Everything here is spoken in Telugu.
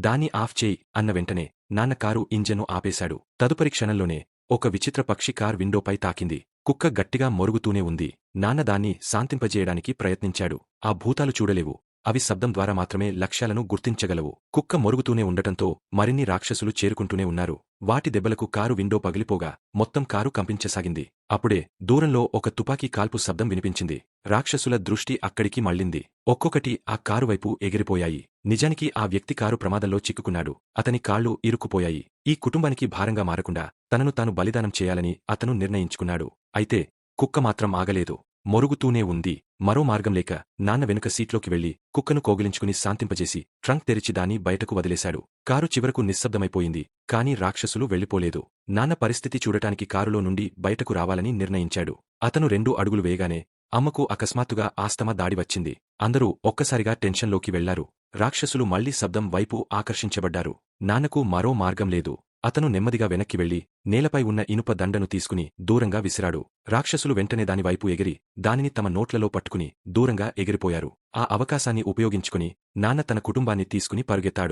దాన్ని ఆఫ్ చేయి అన్న వెంటనే నాన్న కారు ఇంజను ఆపేశాడు. తదుపరి క్షణంలోనే ఒక విచిత్ర పక్షి కార్ విండోపై తాకింది. కుక్క గట్టిగా మొరుగుతూనే ఉంది. నాన్న దాన్ని శాంతింపజేయడానికి ప్రయత్నించాడు. ఆ భూతాలు చూడలేవు. అవి శబ్దం ద్వారా మాత్రమే లక్ష్యాలను గుర్తించగలవు. కుక్క మొరుగుతూనే ఉండటంతో మరిన్ని రాక్షసులు చేరుకుంటూనే ఉన్నారు. వాటి దెబ్బలకు కారు విండో పగిలిపోగా మొత్తం కారు కంపించసాగింది. అప్పుడే దూరంలో ఒక తుపాకీ కాల్పు శబ్దం వినిపించింది. రాక్షసుల దృష్టి అక్కడికి మళ్ళింది. ఒక్కొక్కటి ఆ కారు వైపు ఎగిరిపోయాయి. నిజానికి ఆ వ్యక్తి కారు ప్రమాదంలో చిక్కుకున్నాడు. అతని కాళ్ళు ఇరుక్కుపోయాయి. ఈ కుటుంబానికి భారంగా మారకుండా తనను తాను బలిదానం చేయాలని అతను నిర్ణయించుకున్నాడు. అయితే కుక్క మాత్రం ఆగలేదు. మొరుగుతూనే ఉంది. మరో మార్గం లేక నాన్న వెనుక సీట్లోకి వెళ్లి కుక్కను కోగిలించుకుని శాంతింపజేసి ట్రంక్ తెరిచి దాన్ని బయటకు వదిలేశాడు. కారు చివరకు నిశ్శబ్దమైపోయింది. కానీ రాక్షసులు వెళ్లిపోలేదు. నాన్న పరిస్థితి చూడటానికి కారులో నుండి బయటకు రావాలని నిర్ణయించాడు. అతను 2 అడుగులు వేయగానే అమ్మకు అకస్మాత్తుగా ఆస్తమా దాడి వచ్చింది. అందరూ ఒక్కసారిగా టెన్షన్లోకి వెళ్లారు. రాక్షసులు మళ్లీ శబ్దం వైపు ఆకర్షించబడ్డారు. నాన్నకు మరో మార్గం లేదు. అతను నెమ్మదిగా వెనక్కి వెళ్లి నేలపై ఉన్న ఇనుప దండను తీసుకుని దూరంగా విసిరాడు. రాక్షసులు వెంటనే దానివైపు ఎగిరి దానిని తమ నోట్లలో పట్టుకుని దూరంగా ఎగిరిపోయారు. ఆ అవకాశాన్ని ఉపయోగించుకుని నాన్న తన కుటుంబాన్ని తీసుకుని పరుగెత్తాడు.